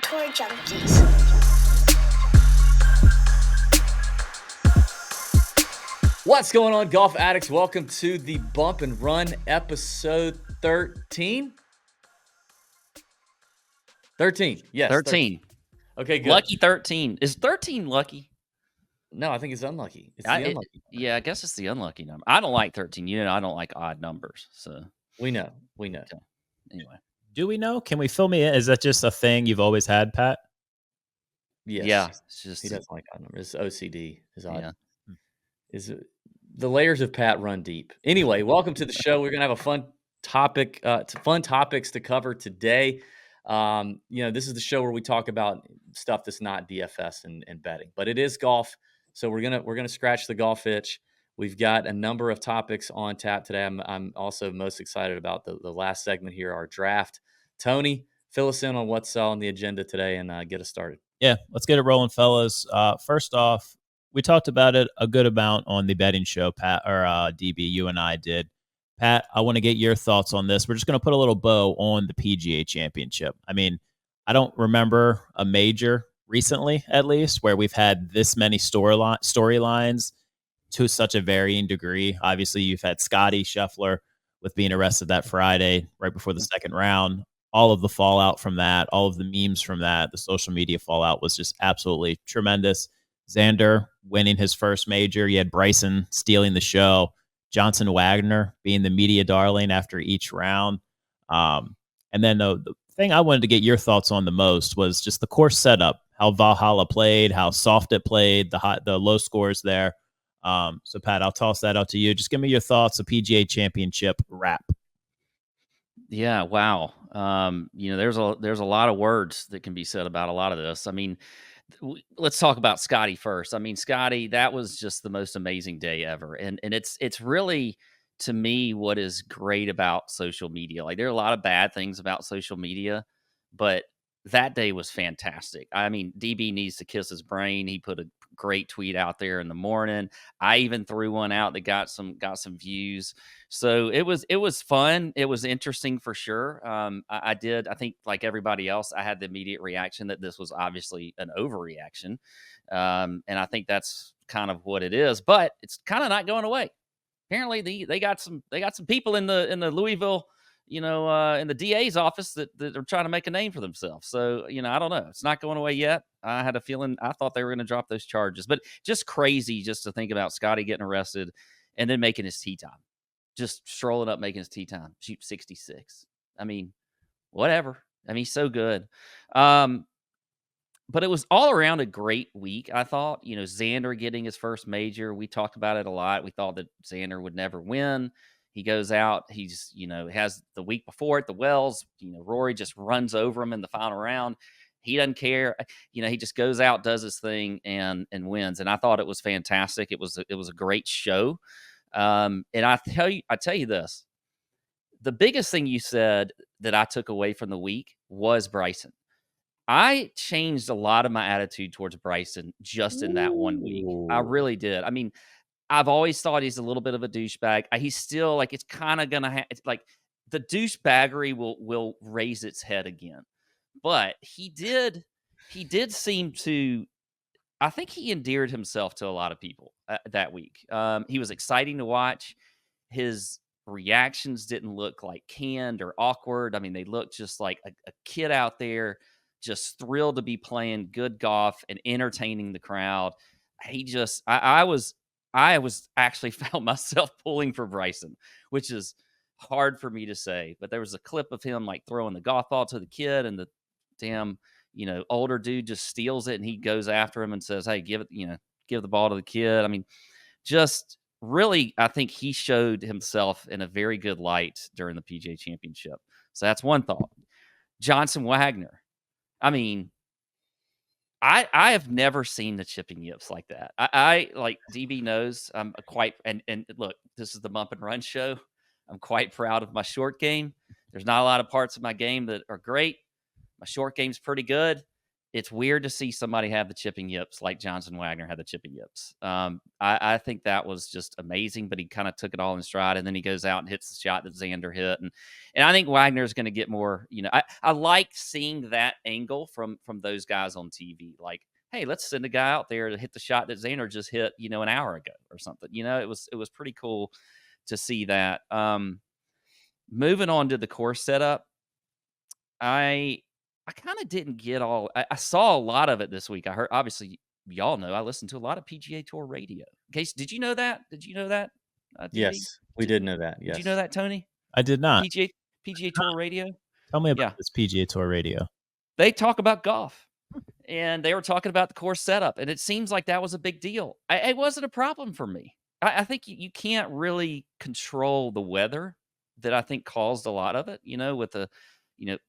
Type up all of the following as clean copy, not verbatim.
Tour Junkies. What's going on, golf addicts? Welcome to the Bump and Run episode 13. 13, yes. 13. Okay, good. Lucky 13. Is 13 lucky? No, I think it's unlucky. It's the unlucky. Yeah, I guess it's the unlucky number. I don't like 13. You know, I don't like odd numbers. So We know. okay. Anyway. Do we know? Can we fill me in? Is that just a thing you've always had, Pat? Yes. Yeah, it's just He doesn't like odd numbers. It's OCD. Is odd. Yeah. The layers of Pat run deep. Anyway, welcome to the show. We're gonna have a fun topic, fun topics to cover today. This is the show where we talk about stuff that's not DFS and betting, but it is golf. So we're gonna scratch the golf itch. We've got a number of topics on tap today. I'm also most excited about the last segment here, our draft. Tony, fill us in on what's on the agenda today and get us started. Yeah, let's get it rolling, fellas. First off, we talked about it a good amount on the betting show, Pat, or DB, you and I did. Pat, I want to get your thoughts on this. We're just going to put a little bow on the PGA Championship. I mean, I don't remember a major recently, at least, where we've had this many storylines to such a varying degree. Obviously, you've had Scotty Schauffele with being arrested that Friday right before the second round. All of the fallout from that, all of the memes from that, the social media fallout was just absolutely tremendous. Xander winning his first major. You had Bryson stealing the show. Johnson Wagner being the media darling after each round. And then the thing I wanted to get your thoughts on the most was just the course setup, how Valhalla played, how soft it played, the low scores there. So, Pat, I'll toss that out to you. Just give me your thoughts, the PGA Championship wrap. Yeah, wow. There's a lot of words that can be said about a lot of this. I mean, let's talk about Scotty first. I mean, Scotty, that was just the most amazing day ever. And it's really, to me, what is great about social media. Like, there are a lot of bad things about social media, but that day was fantastic. I mean, DB needs to kiss his brain. He put a great tweet out there in the morning. I even threw one out that got some views. So it was fun. It was interesting for sure. I think like everybody else, I had the immediate reaction that this was obviously an overreaction. And I think that's kind of what it is, but it's kind of not going away. Apparently they got some people in the Louisville, in the DA's office that are trying to make a name for themselves. So, I don't know. It's not going away yet. I had a feeling, I thought they were going to drop those charges, but just crazy just to think about Scotty getting arrested and then making his tee time, just strolling up, making his tee time, shoot 66. I mean, whatever. I mean, he's so good. But it was all around a great week, I thought. Xander getting his first major. We talked about it a lot. We thought that Xander would never win. He goes out. He's, has the week before at the Wells. Rory just runs over him in the final round. He doesn't care. He just goes out, does his thing, and wins. And I thought it was fantastic. It was a great show. And I tell you this, the biggest thing you said that I took away from the week was Bryson. I changed a lot of my attitude towards Bryson just in that 1 week. I really did. I mean, I've always thought he's a little bit of a douchebag. He's still like, it's kind of going to like the douchebaggery will raise its head again. But he did seem to, I think he endeared himself to a lot of people that week. He was exciting to watch. His reactions didn't look like canned or awkward. I mean, they looked just like a kid out there, just thrilled to be playing good golf and entertaining the crowd. I was actually found myself pulling for Bryson, which is hard for me to say. But there was a clip of him like throwing the golf ball to the kid, and the damn, older dude just steals it, and he goes after him and says, "Hey, give the ball to the kid." I mean, just really, I think he showed himself in a very good light during the PGA Championship. So that's one thought. Johnson Wagner. I mean, I have never seen the chipping yips like that. I like DB knows I'm quite and look, this is the Bump and Run show. I'm quite proud of my short game. There's not a lot of parts of my game that are great. My short game's pretty good. it's weird to see somebody have the chipping yips like Johnson Wagner had the chipping yips. I think that was just amazing, but he kind of took it all in stride, and then he goes out and hits the shot that Xander hit, and I think Wagner's going to get more. I like seeing that angle from those guys on TV. Like, hey, let's send a guy out there to hit the shot that Xander just hit, an hour ago or something. It was pretty cool to see that. Moving on to the course setup, I kind of didn't get all. I saw a lot of it this week. I heard, obviously, y'all know I listened to a lot of PGA Tour radio. Case, did you know that? TV? Yes, we did know that. Did you know Yes. that, Tony? I did not. PGA Tour radio. Tell me about Yeah. this PGA Tour radio. They talk about golf, and they were talking about the course setup, and it seems like that was a big deal. It wasn't a problem for me. I think you can't really control the weather that I think caused a lot of it. With the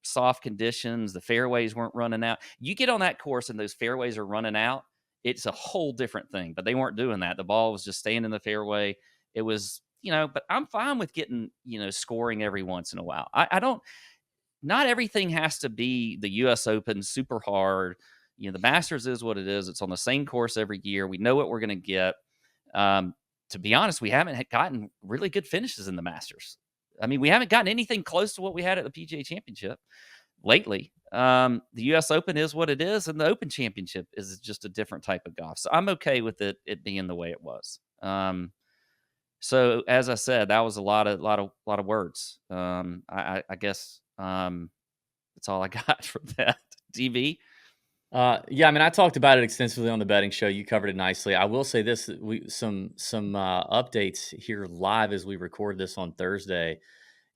soft conditions, the fairways weren't running out. You get on that course and those fairways are running out, it's a whole different thing. But they weren't doing that. The ball was just staying in the fairway. It was, but I'm fine with getting, scoring every once in a while. I don't. Not everything has to be the U.S. Open super hard. The Masters is what it is. It's on the same course every year. We know what we're going to get. To be honest, we haven't gotten really good finishes in the Masters. I mean, we haven't gotten anything close to what we had at the PGA Championship lately. The U.S. Open is what it is, and the Open Championship is just a different type of golf. So I'm okay with it being the way it was. So as I said, that was a lot of words. I guess that's all I got from that. DB. Yeah, I mean, I talked about it extensively on the betting show. You covered it nicely. I will say this: some updates here live as we record this on Thursday.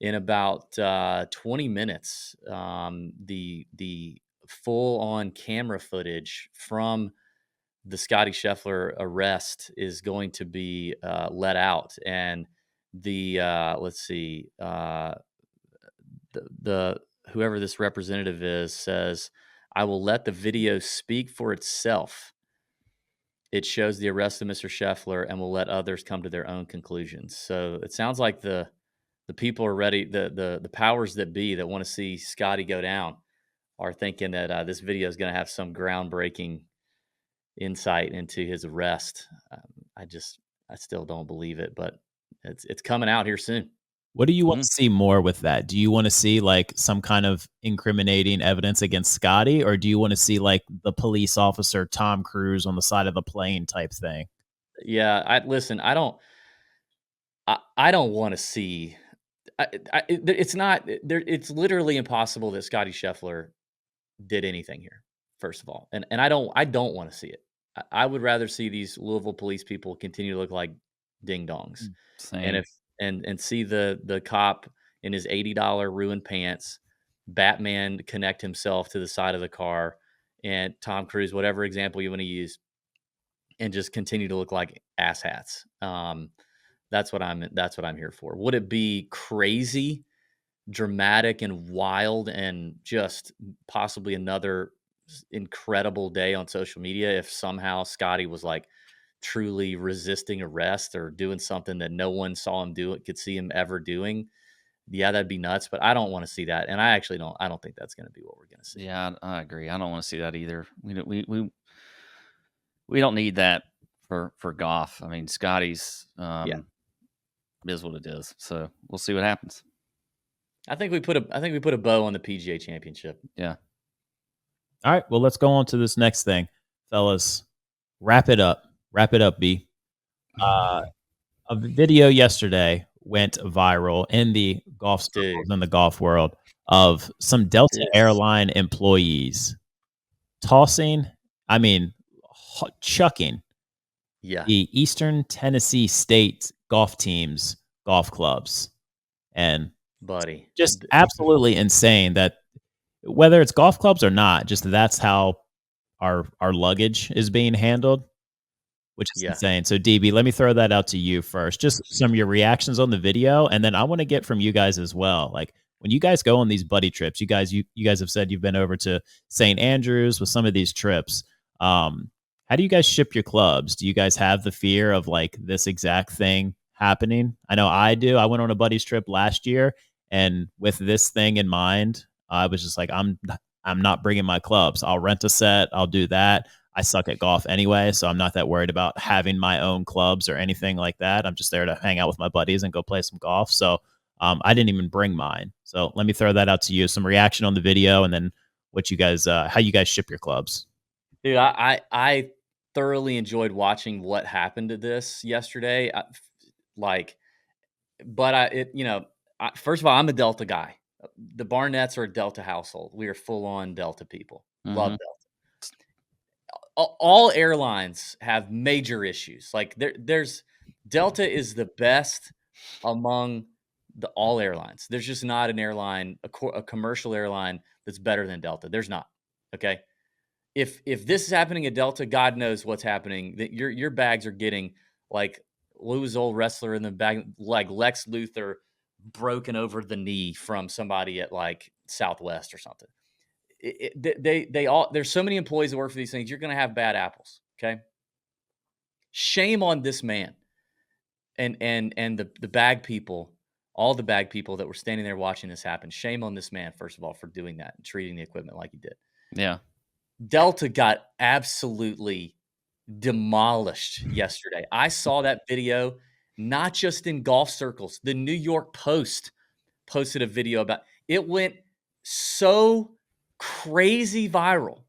In about 20 minutes, the full on camera footage from the Scotty Scheffler arrest is going to be let out, and the let's see, the whoever this representative is says, "I will let the video speak for itself. It shows the arrest of Mr. Scheffler and will let others come to their own conclusions." So it sounds like the people are ready. The powers that be that want to see Scotty go down are thinking that this video is going to have some groundbreaking insight into his arrest. I still don't believe it, but it's coming out here soon. What do you want to see more with that? Do you want to see like some kind of incriminating evidence against Scotty, or do you want to see like the police officer Tom Cruise on the side of the plane type thing? Yeah, I don't want to see. It's not there. It's literally impossible that Scotty Scheffler did anything here. First of all, and I don't want to see it. I would rather see these Louisville police people continue to look like ding dongs, Same. and see the cop in his $80 ruined pants, Batman connect himself to the side of the car, and Tom Cruise, whatever example you want to use, and just continue to look like asshats. That's what I'm here for. Would it be crazy, dramatic, and wild, and just possibly another incredible day on social media if somehow Scotty was like truly resisting arrest or doing something that no one saw him do, could see him ever doing? Yeah, that'd be nuts, but I don't want to see that. And I don't think that's going to be what we're going to see. Yeah, I agree. I don't want to see that either. We don't need that for golf. I mean, Scotty's is what it is. So we'll see what happens. I think we put a bow on the PGA Championship. Yeah. All right. Well, let's go on to this next thing, fellas. Wrap it up, B. A video yesterday went viral in the golf circles, in the golf world, of some Delta Airline employees chucking the Eastern Tennessee State golf team's golf clubs. And buddy, just absolutely insane that whether it's golf clubs or not, just that's how our luggage is being handled, which is insane. So DB, let me throw that out to you first. Just some of your reactions on the video, and then I want to get from you guys as well. Like when you guys go on these buddy trips, you guys have said you've been over to St. Andrews with some of these trips. How do you guys ship your clubs? Do you guys have the fear of like this exact thing happening? I know I do. I went on a buddy's trip last year, and with this thing in mind, I was just like, I'm I'm not bringing my clubs. I'll rent a set. I'll do that. I suck at golf anyway, so I'm not that worried about having my own clubs or anything like that. I'm just there to hang out with my buddies and go play some golf. So I didn't even bring mine. So let me throw that out to you. Some reaction on the video, and then what you guys, how you guys ship your clubs. Dude, I thoroughly enjoyed watching what happened to this yesterday. Like, but first of all, I'm a Delta guy. The Barnetts are a Delta household. We are full on Delta people. Love Mhm. Delta. All airlines have major issues. Like there's Delta is the best among all airlines. There's just not an airline, a commercial airline that's better than Delta. There's not. Okay. If this is happening at Delta, God knows what's happening. That your bags are getting like Lou's old wrestler in the bag, like Lex Luthor broken over the knee from somebody at like Southwest or something. They all there's so many employees that work for these things. You're going to have bad apples. Okay, shame on this man and the bag people, all the bag people that were standing there watching this happen. Shame on this man, first of all, for doing that and treating the equipment like he did. Yeah. Delta got absolutely demolished yesterday. I saw that video not just in golf circles. The New York Post posted a video about it. Went so crazy viral.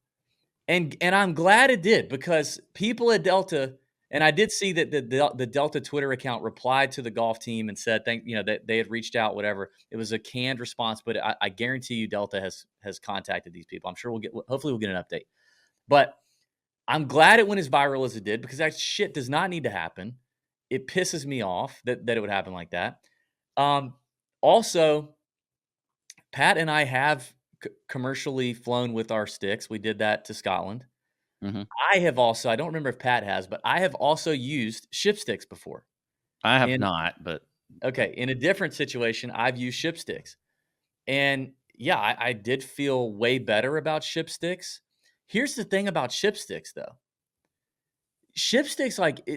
And I'm glad it did, because people at Delta, and I did see that the Delta Twitter account replied to the golf team and said that they had reached out, whatever. It was a canned response, but I guarantee you Delta has contacted these people. I'm sure hopefully we'll get an update. But I'm glad it went as viral as it did, because that shit does not need to happen. It pisses me off that it would happen like that. Also, Pat and I have commercially flown with our sticks. We did that to Scotland. Mhm. I have also, I don't remember if Pat has, but I have also used ship sticks before. I have In not, but Okay, in a different situation, I've used ship sticks. And yeah, I did feel way better about ship sticks. Here's the thing about ship sticks, though. Ship sticks, like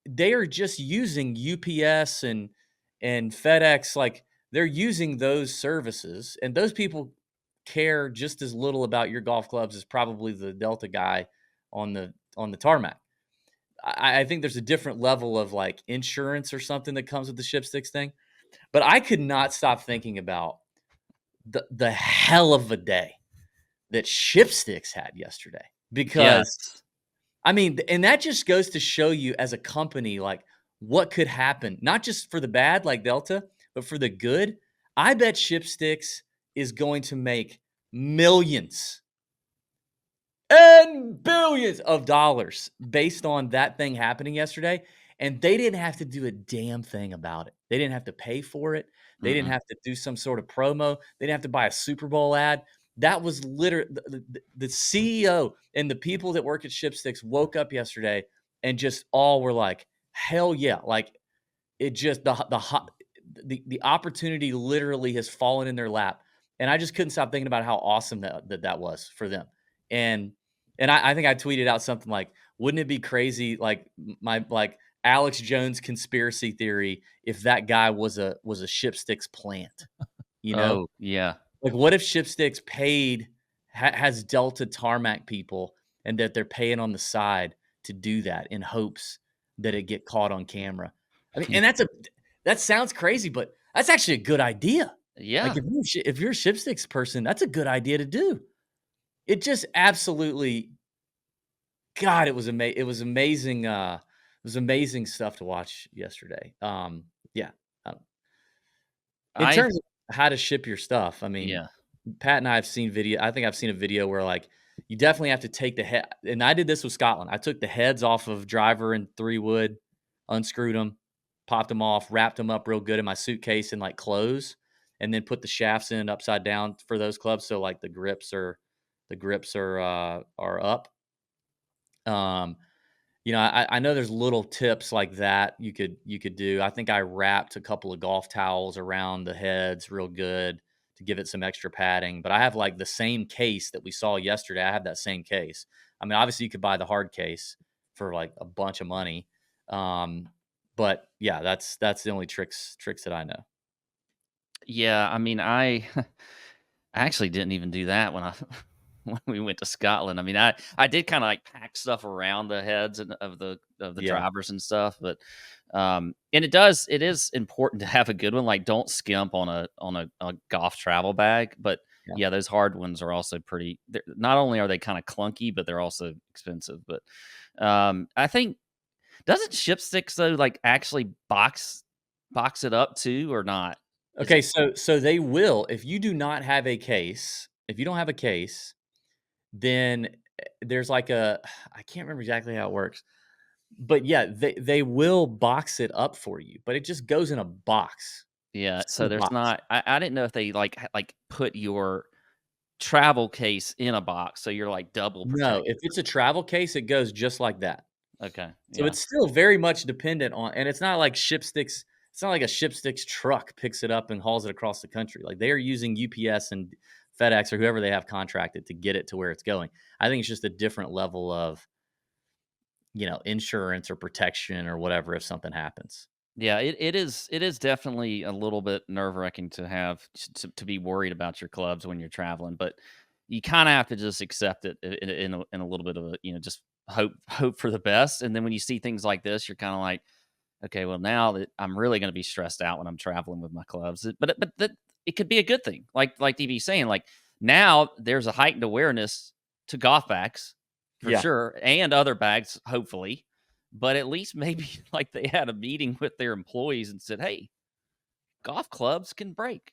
they are just using UPS and FedEx, like they're using those services, and those people care just as little about your golf clubs as probably the Delta guy on the tarmac. I think there's a different level of like insurance or something that comes with the ship sticks thing. But I could not stop thinking about the hell of a day that ship sticks had yesterday, because yes. I mean, and that just goes to show you as a company, like what could happen, not just for the bad, like Delta, but for the good. I bet Shipsticks is going to make millions and billions of dollars based on that thing happening yesterday. And they didn't have to do a damn thing about it. They didn't have to pay for it. They didn't Mm-mm. have to do some sort of promo. They didn't have to buy a Super Bowl ad. That was literally the CEO and the people that work at Shipsticks woke up yesterday and just all were like, hell yeah. Like it just, the opportunity literally has fallen in their lap. And I just couldn't stop thinking about how awesome that was for them. And I think I tweeted out something like, wouldn't it be crazy, like my like Alex Jones conspiracy theory, if that guy was a Shipsticks plant, you know? Oh, yeah. Like what if Shipsticks paid has Delta tarmac people, and that they're paying on the side to do that in hopes that it get caught on camera? I mean, and that sounds crazy, but that's actually a good idea. Like Yeah. if you're a Shipsticks person, that's a good idea to do. It just absolutely, God, it was amazing, it was amazing stuff to watch yesterday. Yeah. Um, in I terms of how to ship your stuff, I mean, yeah. Pat and I have seen video. I think I've seen a video where like you definitely have to take the head. And I did this with Scotland. I took the heads off of driver and 3-wood, unscrewed them, popped them off, wrapped them up real good in my suitcase and like clothes, and then put the shafts in upside down for those clubs. So like the grips are up. Um, I know there's little tips like that you could do. I think I wrapped a couple of golf towels around the heads real good to give it some extra padding. But I have like the same case that we saw yesterday. I have that same case. I mean, obviously you could buy the hard case for like a bunch of money. But yeah, that's the only tricks that I know. Yeah, I mean, I I actually didn't even do that when I when we went to Scotland. I mean, I did kind of like pack stuff around the heads of the Yeah. drivers and stuff, but and it is important to have a good one. Like, don't skimp on a golf travel bag, but Yeah. yeah, those hard ones are also pretty. Not only are they kind of clunky, but they're also expensive. But I think doesn't Shipsticks though like actually box it up too or not? Is Okay, it? so they will if you do not have a case, if you don't have a case, then there's like a I can't remember exactly how it works. But yeah, they will box it up for you, but it just goes in a box. Yeah, Just in so a there's box. not I didn't know if they, like, like, put your travel case in a box, so you're, like, double No, if protected. it's a travel case, it goes just like that. Okay, So yeah. it's still very much dependent on and it's not like Shipsticks it's not like a Shipsticks truck picks it up and hauls it across the country. Like, they are using UPS and FedEx or whoever they have contracted to get it to where it's going. I think it's just a different level of, insurance or protection or whatever if something happens. Yeah, it is definitely a little bit nerve-wracking to have to be worried about your clubs when you're traveling, but you kinda have to just accept it in a little bit of a, just hope for the best, and then when you see things like this, you're kinda like, "Okay, well, now that I'm really gonna be stressed out when I'm traveling with my clubs." But that it could be a good thing. Like DB saying, like, now there's a heightened awareness to golf bags for Yeah, sure, and other bags, hopefully. But at least maybe like they had a meeting with their employees and said, "Hey, golf clubs can break,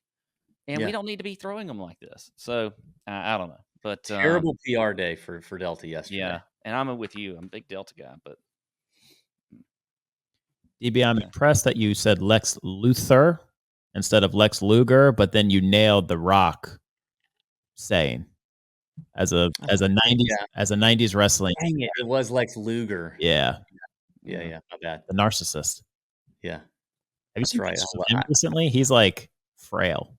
and we yeah. don't need to be throwing them like this." So I don't know, but Terrible PR day for Delta yesterday. yeah. And I'm with you. I'm a big Delta guy, but DB, I'm okay. impressed that you said Lex Luthor instead of Lex Luger, but then you nailed the Rock saying as a '90s Yeah. as a '90s wrestling. Dang it. It was Lex Luger. Yeah, Yeah, Yeah. yeah, my bad. the narcissist. Yeah, Have you that's seen right. pictures of him recently? He's like frail.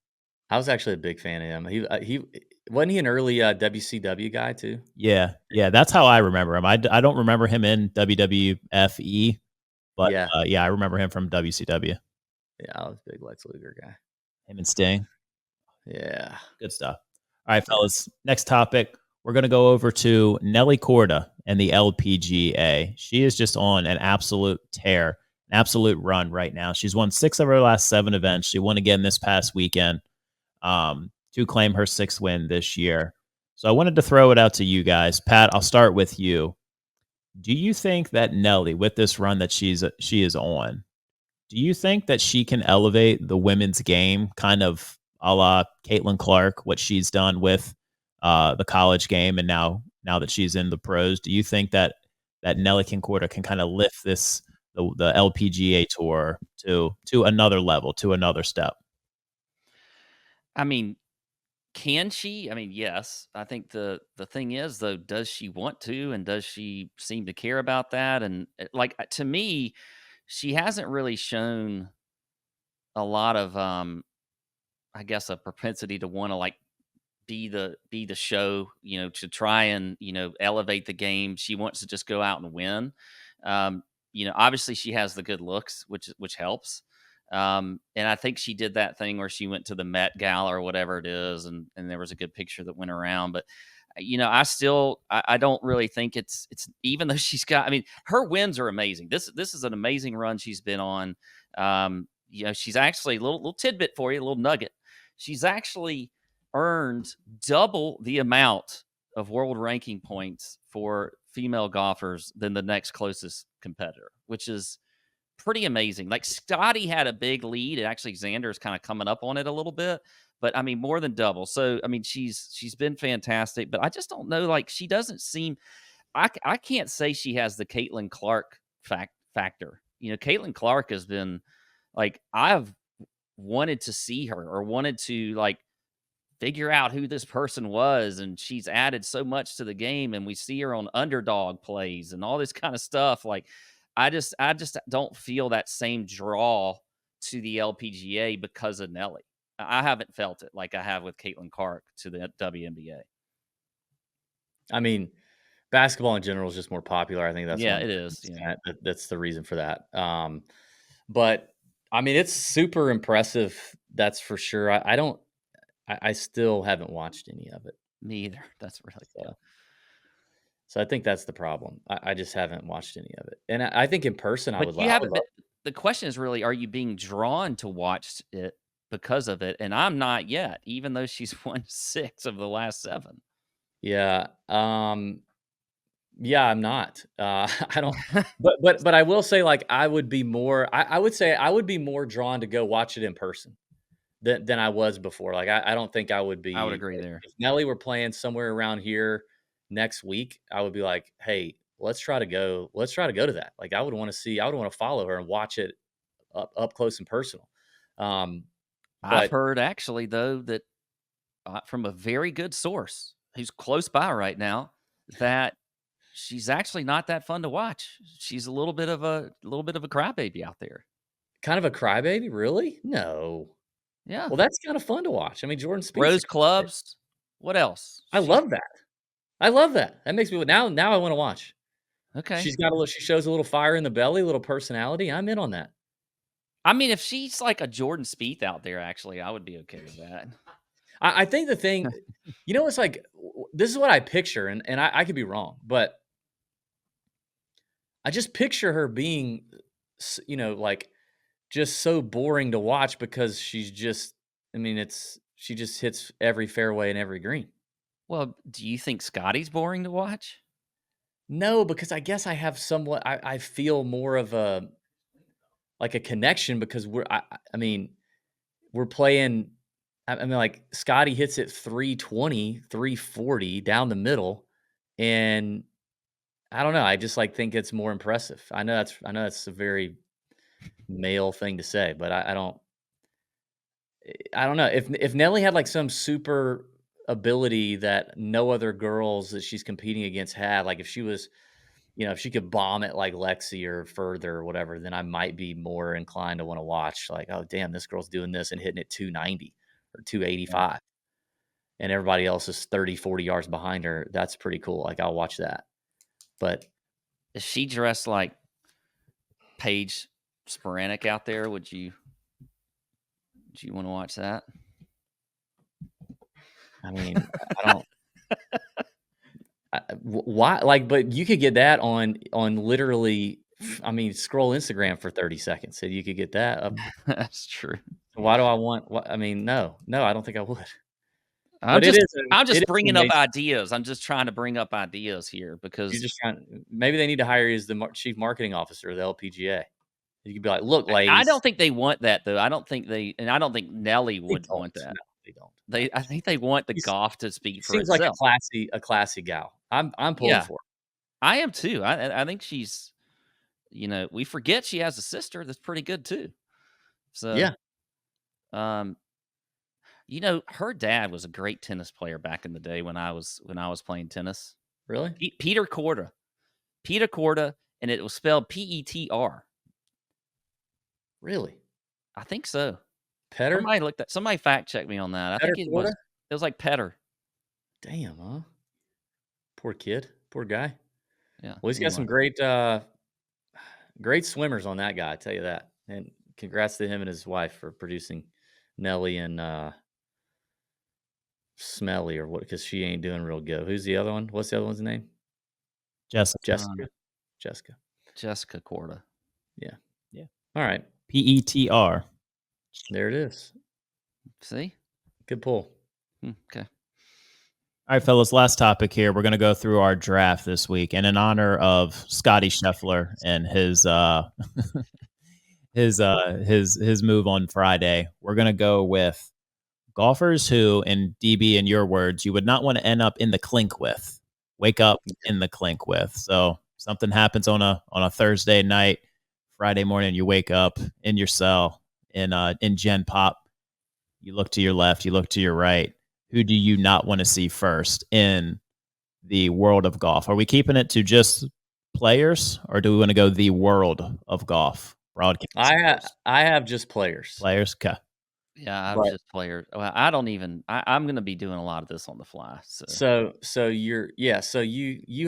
I was actually a big fan of him. He wasn't he an early, WCW guy too? Yeah, yeah, that's how I remember him. I don't remember him in WWFE, but Yeah. yeah, I remember him from WCW. Yeah, I was a big Lex Luger guy. Him and Sting. Yeah. Good stuff. All right, Yeah. fellas. Next topic. We're going to go over to Nelly Korda and the LPGA. She is just on an absolute tear, an absolute run right now. She's won 6 of her last 7 events. She won again this past weekend to claim her 6th win this year. So I wanted to throw it out to you guys. Pat, I'll start with you. Do you think that Nelly, with this run that she is on, do you think that she can elevate the women's game, kind of a la Caitlin Clark, what she's done with the college game, and now that she's in the pros? Do you think that Nelly Korda can kind of lift the LPGA tour to another level, to another step? I mean, can she? I mean, yes. I think the thing is though, does she want to, and does she seem to care about that? And like to me, she hasn't really shown a lot of I guess a propensity to want to like be the show, to try and, elevate the game. She wants to just go out and win. Obviously she has the good looks, which helps. And I think she did that thing where she went to the Met Gala or whatever it is, and there was a good picture that went around. But I don't really think it's even though she's got. I mean, her wins are amazing. This is an amazing run she's been on. She's actually little tidbit for you, a little nugget. She's actually earned double the amount of world ranking points for female golfers than the next closest competitor, which is pretty amazing. Like Scotty had a big lead, and actually Xander is kind of coming up on it a little bit, but I mean more than double. So I mean she's been fantastic, but I just don't know. Like she doesn't seem. I can't say she has the Caitlin Clark factor. Caitlin Clark has been like I've wanted to see her or wanted to like figure out who this person was, and she's added so much to the game, and we see her on underdog plays and all this kind of stuff. Like I just don't feel that same draw to the LPGA because of Nelly. I haven't felt it like I have with Caitlin Clark to the WNBA. I mean, basketball in general is just more popular. I think that's Yeah, one it is. Yeah. that's the reason for that. But I mean, it's super impressive. That's for sure. I don't I still haven't watched any of it. Me either. That's really good. So I think that's the problem. I just haven't watched any of it, and I think in person I But would you love. haven't been the question is really, are you being drawn to watch it because of it? And I'm not yet, even though she's won 6 of the last 7. Yeah. Yeah, I'm not. I don't. But I will say, like, I would be more. I would say I would be more drawn to go watch it in person than I was before. Like, I don't think I would I would be agree there. if Nelly were playing somewhere around here next week. I would be like, hey, let's try to go. Let's try to go to that. Like, I would want to see. I would want to follow her and watch it up close and personal. Um, I've but heard actually though that from a very good source who's close by right now that she's actually not that fun to watch. She's a little bit of a crybaby out there. kind of a crybaby, really? No. Yeah. Well, that's kind of fun to watch. I mean, Jordan Spieth's a Rose crybaby. clubs. What else? I love that. I love that. That makes me now I wanna watch. Okay. She shows a little fire in the belly, a little personality. I'm in on that. I mean, if she's like a Jordan Spieth out there, actually, I would be okay with that. I think the thing it's like this is what I picture, and I could be wrong, but I just picture her being like, just so boring to watch because she's just I mean, she just hits every fairway and every green. Well, do you think Scotty's boring to watch? No, because I guess I have somewhat I feel more of a like a connection because I mean, we're playing I mean, like, Scotty hits it 320, 340 down the middle, and I don't know, I just, like, think it's more impressive. I know that's a very male thing to say, but I don't know. If Nelly had, like, some super ability that no other girls that she's competing against had, like, if she was if she could bomb it like Lexi or further or whatever, then I might be more inclined to wanna watch, like, "Oh, damn, this girl's doing this and hitting it 290 or Yeah. 285, and everybody else is 30, 40 yards behind her." That's pretty cool, like, I'll watch that. But, Is she dressed like Paige Sporanic out there? Would you want to watch that? I mean, I don't why like, but you could get that on literally I mean, scroll Instagram for 30 seconds, so you could get that up. That's true. Why do I want what I mean, no, I don't think I would. I'm But just I'm it just is bringing up amazing. ideas. I'm just trying to bring up ideas here You're because just trying maybe they need to hire you as the chief marketing officer of the LPGA. You could be like, "Look, I don't ladies." think they want that though. I don't think Nelly They would don't. want that. No, they don't. No. I think they want the She's golf to speak she for seems like itself. a classy gal. I'm pulling Yeah, for her. I am too. I think she's we forget she has a sister that's pretty good too. So, Yeah, um, her dad was a great tennis player back in the day when I was playing tennis. really? Peter Korda. Peter Korda, and it was spelled Petr. Really? I think so. Petter? Somebody fact check me on that. I Petter think it was Porter? it was like Petter. Damn, huh? Poor kid. Poor guy. Yeah. Well, he's got Anyway. some great swimmers on that guy, I tell you that. And congrats to him and his wife for producing Nelly and Smelly or what because she ain't doing real good. Who's the other one? What's the other one's name? Jessica. Uh, Jessica. Jessica. Jessica Korda. Yeah. Yeah. All right. PETR. There it is. See? Good pull. Okay. All right, fellas, last topic here. We're going to go through our draft this week. And in honor of Scotty Scheffler and his his move on Friday, we're going to go with golfers who, in DB, in your words, you would not want to end up in the clink with. Wake up in the clink with. So something happens on a Thursday night, Friday morning, you wake up in your cell in Gen Pop. You look to your left, you look to your right. Who do you not want to see first in the world of golf? Are we keeping it to just players, or do we want to go the world of golf? Broadcasters. I have just players. Players. Okay. Yeah, I'm But just player. Well, I don't even. I'm going to be doing a lot of this on the fly. so you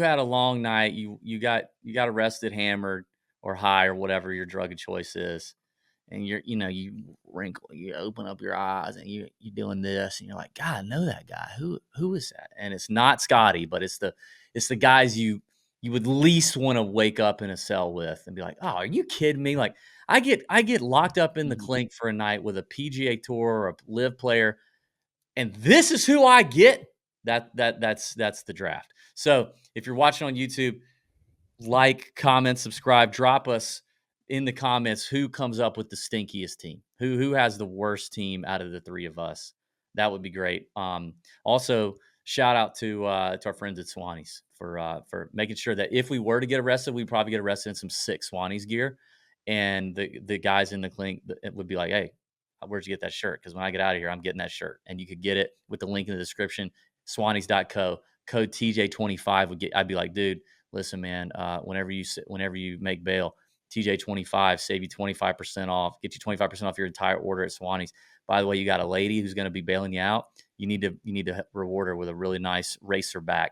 had a long night. You got arrested, hammered, or high, or whatever your drug of choice is, and you wrinkle, you open up your eyes, and you're doing this, and you're like, God, I know that guy. Who is that? And it's not Scotty, but it's the guys you would least want to wake up in a cell with and be like, oh, are you kidding me? Like I get locked up in the clink for a night with a PGA Tour or a live player, and this is who I get. That's the draft. So if you're watching on YouTube, like, comment, subscribe, drop us in the comments who comes up with the stinkiest team, who has the worst team out of the three of us. That would be great. Also, shout out to our friends at Swannies for making sure that if we were to get arrested, we'd probably get arrested in some sick Swannies gear, and the guys in the clink would be like, hey, where'd you get that shirt? Because when I get out of here, I'm getting that shirt. And you could get it with the link in the description, swannies.co, code TJ25 would get. I'd be like, dude, listen, man, whenever you make bail, TJ25 save you 25% off, get you 25% off your entire order at Swannies. By the way, you got a lady who's going to be bailing you out. You need to reward her with a really nice racerback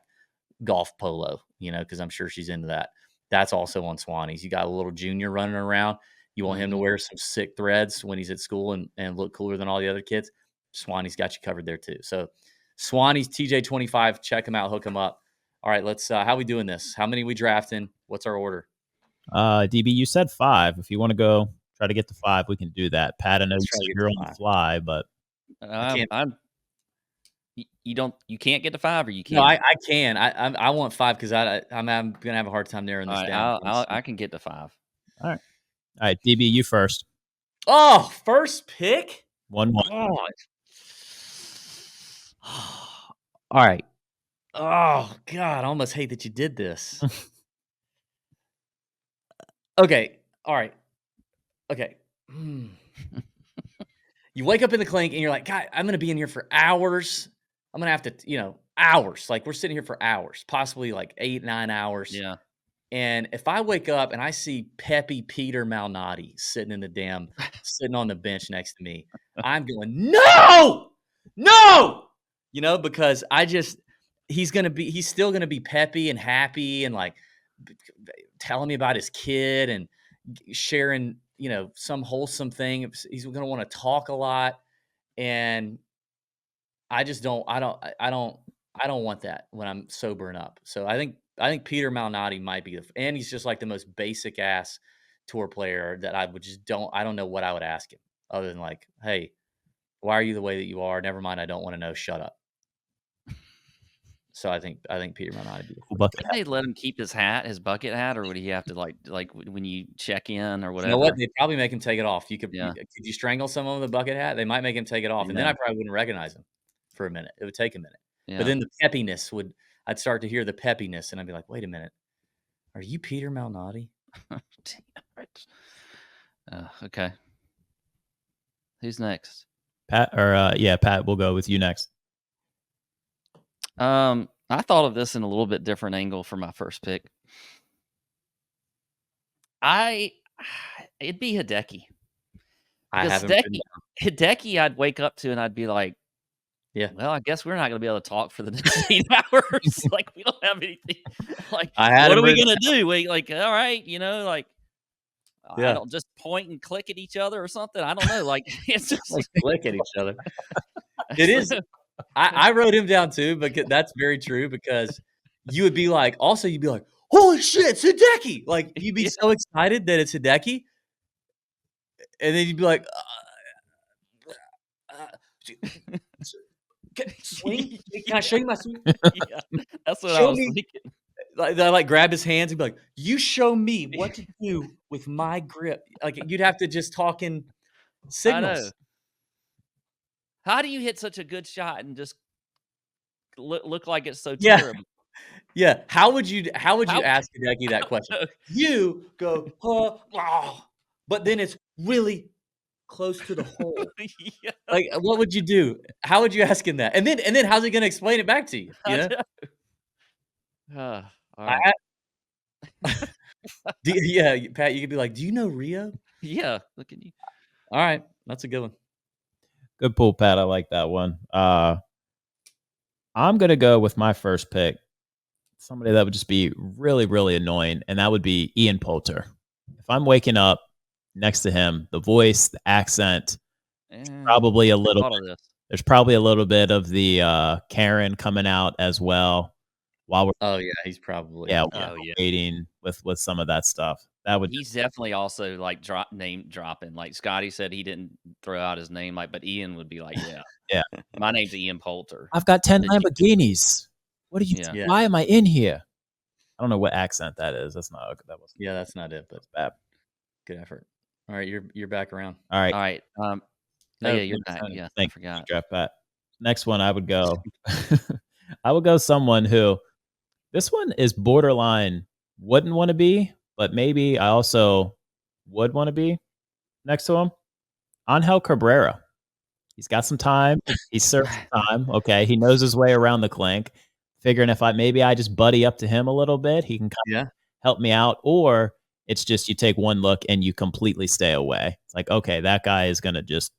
golf polo, because I'm sure she's into that. That's also on Swannies. You got a little junior running around. You want him to wear some sick threads when he's at school and look cooler than all the other kids. Swannies got you covered there too. So Swannies TJ25, check them out, hook them up. All right, let's how we doing this? How many we drafting? What's our order? DB, you said 5. If you want to go try to get to 5, we can do that. Pat, I know you're on the fly, but you can't get to 5, or you can. No, I can. I want 5 because I'm gonna have a hard time narrowing this down. I can get to 5. All right, DB, you first. Oh, first pick. 1-1. All right. Oh God, I almost hate that you did this. Okay. All right. Okay. You wake up in the clink and you're like, God, I'm going to be in here for hours. I'm going to have to, hours. Like we're sitting here for hours, possibly like 8-9 hours. Yeah. And if I wake up and I see Peppy Peter Malnati sitting on the bench next to me, I'm going, no, because he's still going to be peppy and happy and like telling me about his kid and sharing, some wholesome thing. He's going to want to talk a lot. And I just don't want that when I'm sobering up. So I think Peter Malnati might be and he's just like the most basic ass tour player that I don't know what I would ask him other than like, hey, why are you the way that you are? Never mind. I don't want to know. Shut up. So I think Peter Malnati be Did they let him keep his bucket hat, or would he have to like when you check in or whatever? You know what? They'd probably make him take it off. Could you strangle someone with a bucket hat? They might make him take it off. And then I probably wouldn't recognize him for a minute. It would take a minute. Yeah. But then the peppiness I'd start to hear the peppiness and I'd be like, wait a minute. Are you Peter Malnati? Okay. Who's next? Pat, or Pat, we'll go with you next. I thought of this in a little bit different angle for my first pick. It'd be Hideki. Hideki, I'd wake up to and I'd be like, yeah, well, I guess we're not going to be able to talk for the next 8 hours. Like, we don't have anything. Like, what are we going to do? We all right, I don't just point and click at each other or something. I don't know. Like, it's just like click at each other. It is. I wrote him down too, but that's very true because you'd be like, holy shit, it's Hideki. Like, you'd be so excited that it's Hideki. And then you'd be like, swing? Can I show you my swing? Yeah, that's what I was thinking. Like grab his hands and be like, you show me what to do with my grip. Like, you'd have to just talk in signals. I know. How do you hit such a good shot and just look like it's so terrible? Yeah. How would you ask Hideki that question? You go, but then it's really close to the hole. Yeah. Like, what would you do? How would you ask him that? And then how's he going to explain it back to you? All right. Pat, you could be like, do you know Rio? Yeah, look at you. All right, that's a good one. Good pull, Pat. I like that one. I'm going to go with my first pick. Somebody that would just be really, really annoying, and that would be Ian Poulter. If I'm waking up next to him, the voice, the accent, Eh, probably a never little thought bit. of this. There's probably a little bit of the Karen coming out as well while we're Oh yeah, he's probably yeah, Oh, yeah. waiting with some of that stuff. That would He's definitely also, like, name dropping. Like, Scotty said he didn't throw out his name, like, but Ian would be like, "Yeah, yeah. my name's Ian Poulter." I've got 10 Did you Lamborghinis. What are you Yeah. Yeah. why am I in here? I don't know what accent that is. That's not that was Yeah, that's not it, but bad. good effort. All right, you're back around. All right. All right, oh, No, yeah, you're next back. time. Yeah, I Thank you, forgot. Jeff Pat. Next one I would go I would go someone who this one is borderline wouldn't want to be, but maybe I also would want to be next to him. Angel Cabrera. He's got some time. He's served some time. Okay. He knows his way around the clink. Figuring if I just buddy up to him a little bit, he can kind Yeah. of help me out. Or it's just you take one look and you completely stay away. It's like, okay, that guy is gonna just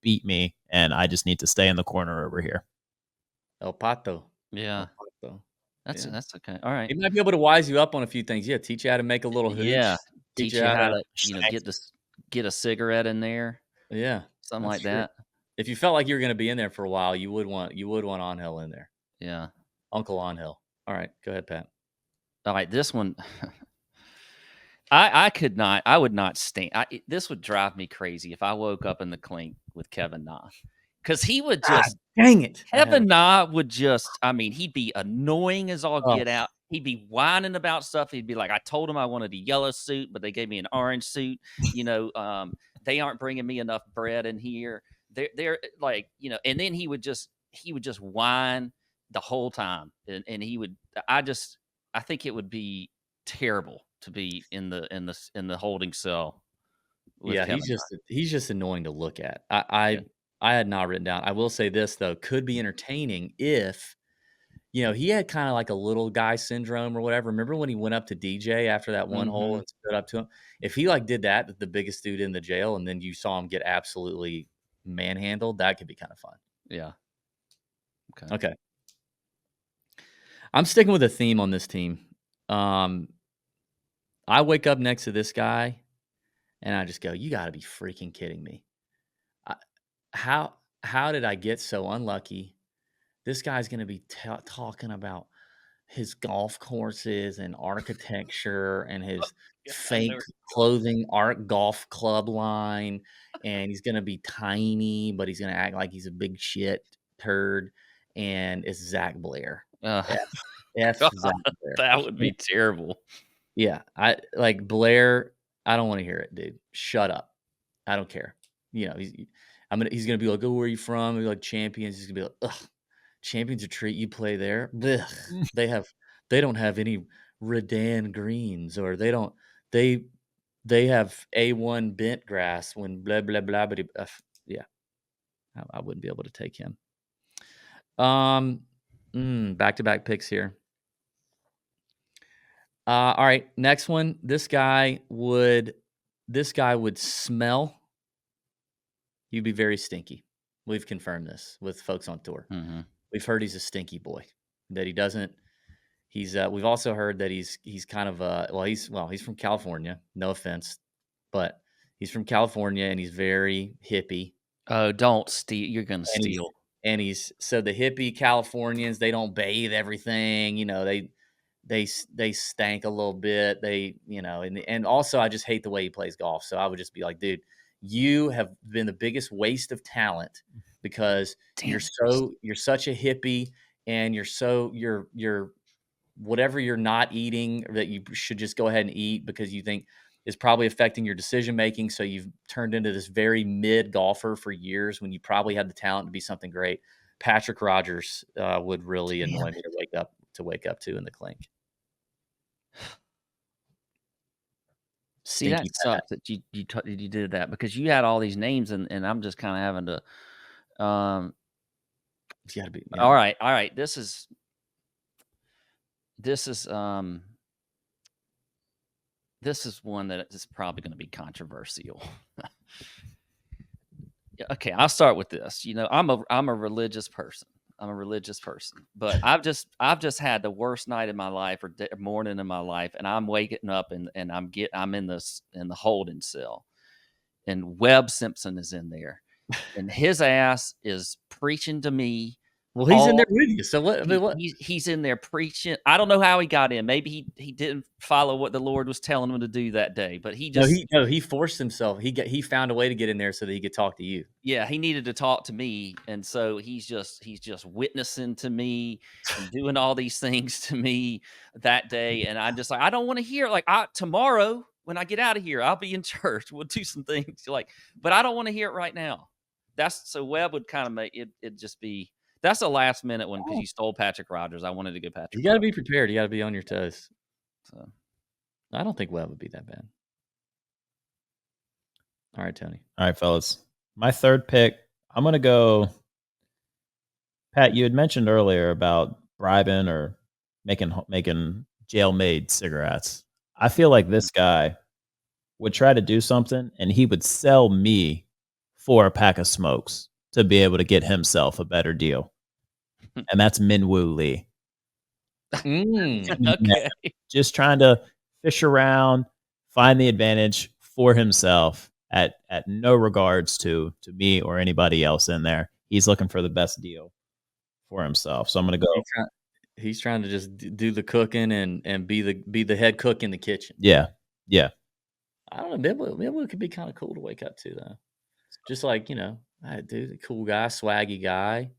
beat me, and I just need to stay in the corner over here. El Pato. Yeah, El Pato. that's Yeah. that's okay. All right. He might be able to wise you up on a few things. Yeah, teach you how to make a little hooch. Yeah, Teach teach you how to, Thanks. get a cigarette in there, Yeah, something that's like true. that. If you felt like you were gonna be in there for a while, you would want Angel in there. Yeah. Uncle Angel. All right, go ahead, Pat. All right, this one, I would not stand. This would drive me crazy if I woke up in the clink with Kevin Na, because he would Ah, just dang it. Kevin Na would just, I mean, he'd be annoying as all Oh. get out. He'd be whining about stuff. He'd be like, I told him I wanted a yellow suit, but they gave me an orange suit. They aren't bringing me enough bread in here. They're like, and then he would just whine the whole time. And he would, I think it would be terrible to be in the holding cell with Yeah, Kevin he's just annoying to look at. Yeah. I had not written down. I will say this though, could be entertaining if he had kind of like a little guy syndrome or whatever. Remember when he went up to DJ after that one hole Mhm. and stood up to him? If he like did that with the biggest dude in the jail and then you saw him get absolutely manhandled, that could be kind of fun. Yeah. Okay. Okay. I'm sticking with a theme on this team. I wake up next to this guy and I just go, "You got to be freaking kidding me. I, how how did I get so unlucky? This guy's going to be talking about his golf courses and architecture and his Yeah, I fake know. clothing art golf club line, and he's going to be tiny, but he's going to act like he's a big shit turd, and it's Zach Blair. F, F God, Zach Blair. that would be terrible. Yeah, I like Blair. I don't want to hear it, dude. Shut up. I don't care. He's gonna be like, "Oh, where are you from?" Be like, "Champions." He's gonna be like, "Ugh, Champions Retreat. You play there? Blech. They have, they don't have any Redan greens, or they they have A1 bent grass when blah blah blah." But yeah, I wouldn't be able to take him. Back to back picks here. All right, next one. This guy would smell. He'd be very stinky. We've confirmed this with folks on tour. Mhm. We've heard he's a stinky boy. That he doesn't. We've also heard that he's kind of he's from California. No offense, but he's from California and he's very hippie. Oh, don't steal. You're gonna And he's steal. and he's so the hippie Californians, they don't bathe everything. They stank a little bit. And also I just hate the way he plays golf. So I would just be like, dude, you have been the biggest waste of talent because Damn you're such a hippie and you're whatever you're not eating that you should just go ahead and eat because you think is probably affecting your decision making. So you've turned into this very mid golfer for years when you probably had the talent to be something great. Patrick Rogers would really annoy me to wake up to in the clink. See, that Stinky Pat. sucks that you did that because you had all these names and I'm just kind of having to. It's got to be. All Yeah. right. This is one that is probably going to be controversial. Yeah, okay, I'll start with this. I'm a religious person. I'm a religious person, but I've just had the worst night of my life or morning of my life, and I'm waking up and I'm in the holding cell, and Webb Simpson is in there, and his ass is preaching to me. Well, he's in there with you. So what? I mean, what? He's in there preaching. I don't know how he got in. Maybe he didn't follow what the Lord was telling him to do that day, but he just he forced himself. He found a way to get in there so that he could talk to you. yeah, he needed to talk to me, and so he's just witnessing to me and doing all these things to me that day, and I'm just like, I don't want to hear like tomorrow when I get out of here, I'll be in church. We'll do some things like, but I don't want to hear it right now. That's so Webb would kind of make it just be. That's a last minute one because you stole Patrick Rogers. I wanted to go Patrick. You got to be prepared. You got to be on your toes. So I don't think Webb would be that bad. All right, Tony. All right, fellas. My third pick, I'm going to go. Pat, you had mentioned earlier about bribing or making jail-made cigarettes. I feel like this guy would try to do something and he would sell me for a pack of smokes to be able to get himself a better deal. And that's Minwoo Lee. okay. Just trying to fish around, find the advantage for himself at no regards to me or anybody else in there. He's looking for the best deal for himself. So I'm going to go. He's trying to just do the cooking and be the head cook in the kitchen. Yeah. I don't know. Minwoo could be kind of cool to wake up to, though. Just like, dude, cool guy, swaggy guy.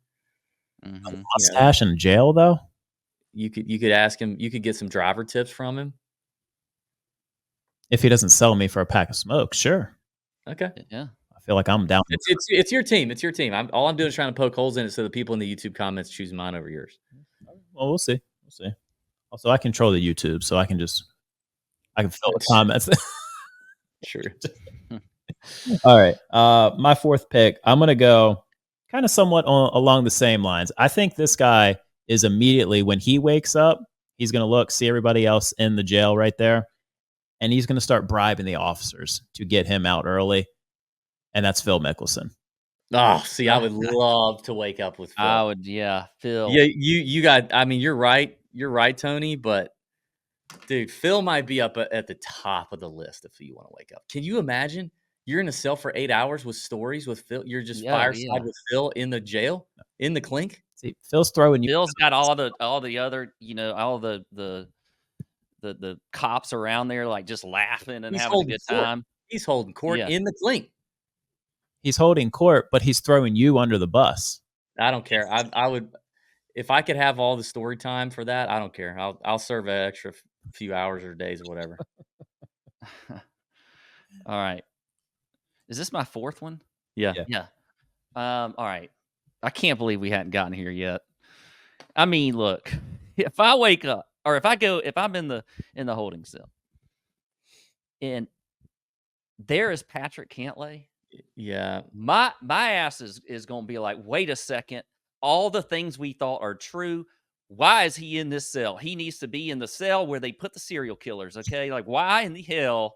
Mm-hmm. Mustache in jail, though? You could ask him. You could get some driver tips from him. If he doesn't sell me for a pack of smokes, sure. Okay. Yeah. I feel like I'm down. It's your team. It's your team. All I'm doing is trying to poke holes in it so the people in the YouTube comments choose mine over yours. Well, we'll see. Also, I control the YouTube, so I can fill the comments. Sure. All right. My fourth pick, I'm going to go kind of somewhat along the same lines. I think this guy is immediately, when he wakes up, he's going to see everybody else in the jail right there, and he's going to start bribing the officers to get him out early, and that's Phil Mickelson. Oh, see, I would love to wake up with Phil. I would, yeah, Phil. Yeah, you got. I mean, you're right. You're right, Tony. But dude, Phil might be up at the top of the list if you want to wake up. Can you imagine? You're in a cell for 8 hours with stories with Phil. You're just fireside with Phil in the jail, in the clink. See, Phil's throwing you. Phil's got all the other, all the cops around there, like just laughing and having a good time. He's holding court in the clink. He's holding court, but he's throwing you under the bus. I don't care. I would, if I could have all the story time for that. I don't care. I'll serve an extra few hours or days or whatever. All right. Is this my fourth one? Yeah. All right. I can't believe we hadn't gotten here yet. I mean, look, if I wake up or if I'm in the holding cell and there is Patrick Cantlay. Yeah. My ass is going to be like, wait a second. All the things we thought are true. Why is he in this cell? He needs to be in the cell where they put the serial killers. Okay. Like, why in the hell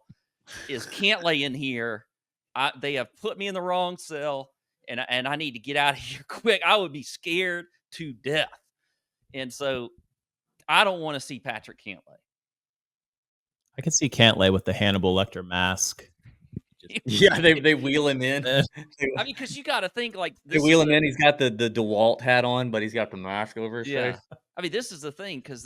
is Cantlay in here? They have put me in the wrong cell and I need to get out of here quick. I would be scared to death. And so I don't want to see Patrick Cantlay. I can see Cantlay with the Hannibal Lecter mask. Yeah, they wheel him in. I mean, because you got to think like they wheel him in. He's got the DeWalt hat on, but he's got the mask over his face. I mean, this is the thing because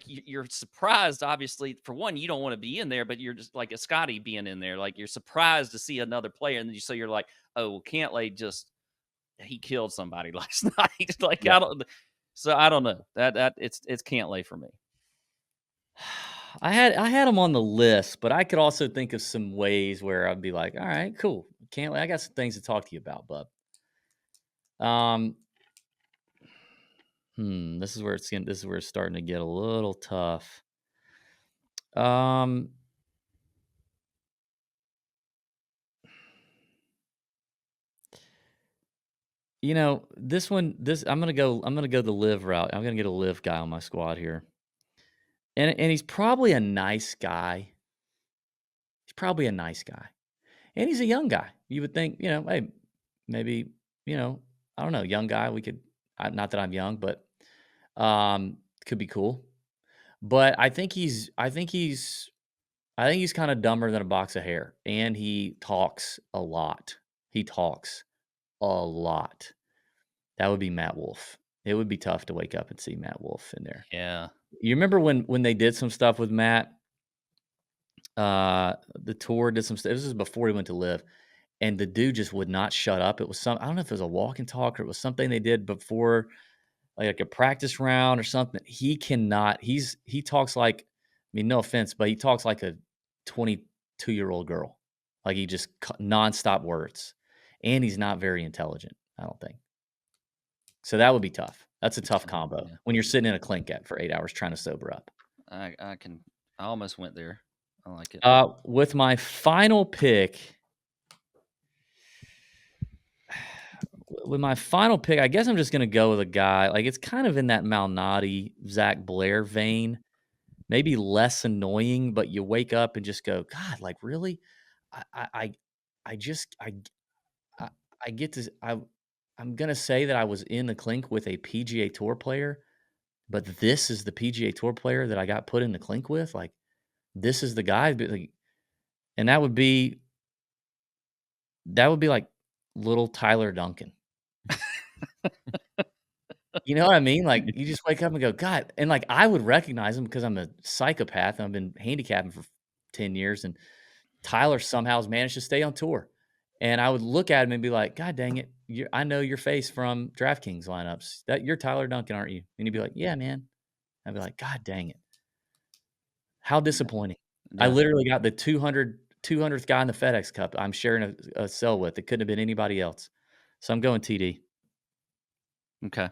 you're surprised. Obviously, for one, you don't want to be in there, but you're just like a Scotty being in there. Like you're surprised to see another player, and so you're like, oh, Cantlay he killed somebody last night. Like I don't know that it's Cantlay for me. I had him on the list, but I could also think of some ways where I'd be like, all right, cool. Cantlay, I got some things to talk to you about, bub. This is where it's starting to get a little tough. This I'm gonna go the live route. I'm gonna get a live guy on my squad here. And he's probably a nice guy. And he's a young guy. You would think, hey, maybe, I don't know, young guy, Not that I'm young, but could be cool. But I think he's kind of dumber than a box of hair, and he talks a lot. He talks a lot. That would be Matt Wolff. It would be tough to wake up and see Matt Wolff in there. Yeah. You remember when they did some stuff with Matt? The tour did some stuff. This was before he went to live, and the dude just would not shut up. It was I don't know if it was a walk and talk or it was something they did before, like a practice round or something. He cannot. He talks like, I mean, no offense, but he talks like a 22-year-old girl. Like he just nonstop words, and he's not very intelligent, I don't think. So that would be tough. That's a tough combo when you're sitting in a clink for 8 hours trying to sober up. I almost went there. I like it. With my final pick, I guess I'm just going to go with a guy. Like, it's kind of in that Malnati, Zach Blair vein. Maybe less annoying, but you wake up and just go, God, like, really? I get to, I'm going to say that I was in the clink with a PGA Tour player, but this is the PGA Tour player that I got put in the clink with. Like, this is the guy. And that would be like little Tyler Duncan. You know what I mean? Like, you just wake up and go, God. And like, I would recognize him because I'm a psychopath. And I've been handicapping for 10 years. And Tyler somehow has managed to stay on tour. And I would look at him and be like, God dang it. I know your face from DraftKings lineups. You're Tyler Duncan, aren't you? And he'd be like, yeah, man. I'd be like, God dang it. How disappointing. Yeah. I literally got the 200th guy in the FedEx Cup I'm sharing a cell with. It couldn't have been anybody else. So I'm going TD. Okay.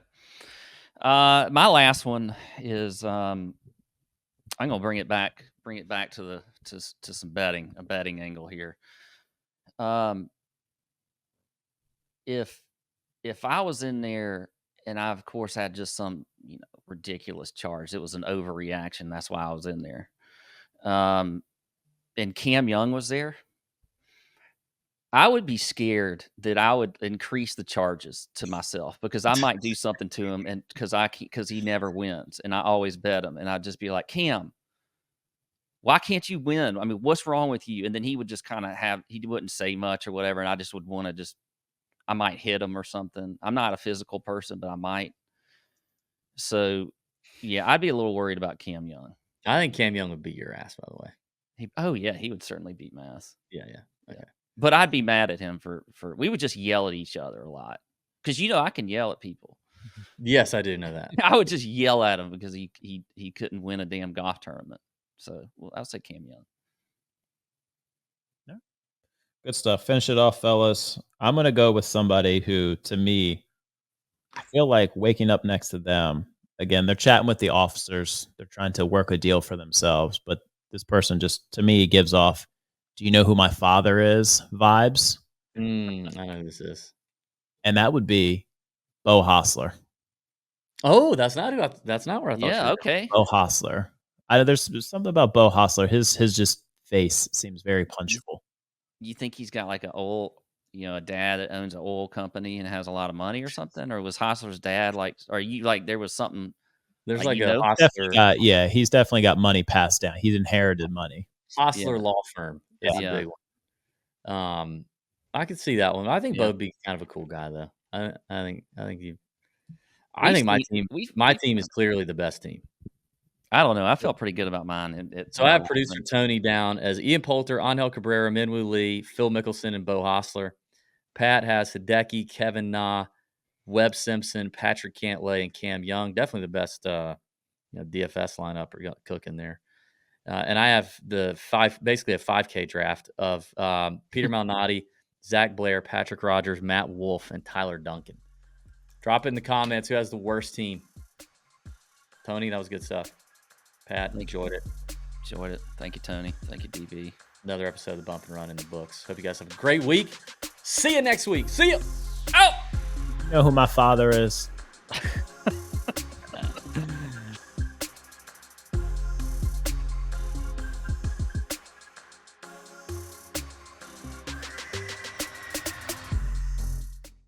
My last one is I'm gonna bring it back to some a betting angle here. If I was in there and I of course had just some ridiculous charge, it was an overreaction. That's why I was in there. And Cam Young was there, I would be scared that I would increase the charges to myself because I might do something to him, and because he never wins, and I always bet him, and I'd just be like, Cam, why can't you win? I mean, what's wrong with you? And then he would just kind of he wouldn't say much or whatever, and I just would want to I might hit him or something. I'm not a physical person, but I might. So, yeah, I'd be a little worried about Cam Young. I think Cam Young would beat your ass, by the way. He would certainly beat my ass. Yeah. Okay. But I'd be mad at him for we would just yell at each other a lot because I can yell at people. Yes, I do know that. I would just yell at him because he couldn't win a damn golf tournament. So I'll say Cam Young. Yeah. Good stuff. Finish it off, fellas. I'm gonna go with somebody who, to me, I feel like waking up next to them. Again, they're chatting with the officers. They're trying to work a deal for themselves, but this person just, to me, gives off, do you know who my father is vibes? I know who this is. And that would be Bo Hostler. Oh, that's not where I thought. Yeah, okay. Bo Hostler. There's something about Bo Hostler. His just face seems very punchable. You think he's got like a dad that owns an oil company and has a lot of money or something? Or was Hostler's dad there was something? There's like a Hostler. He's definitely got money passed down. He's inherited money. Hostler law firm. Is a big one. I could see that one. I think Bo would be kind of a cool guy, though. I think my team is clearly the best team. I don't know. I felt pretty good about mine. So I have producer Tony down as Ian Poulter, Angel Cabrera, Minwoo Lee, Phil Mickelson, and Bo Hostler. Pat has Hideki, Kevin Na, Webb Simpson, Patrick Cantlay, and Cam Young. Definitely the best DFS lineup we're cooking there. And I have basically a 5K draft of Peter Malnati, Zach Blair, Patrick Rogers, Matt Wolff, and Tyler Duncan. Drop it in the comments who has the worst team. Tony, that was good stuff. Pat, enjoyed it. Thank you, Tony. Thank you, DB. Another episode of the Bump and Run in the books. Hope you guys have a great week. See you next week. See you. Out. You know who my father is?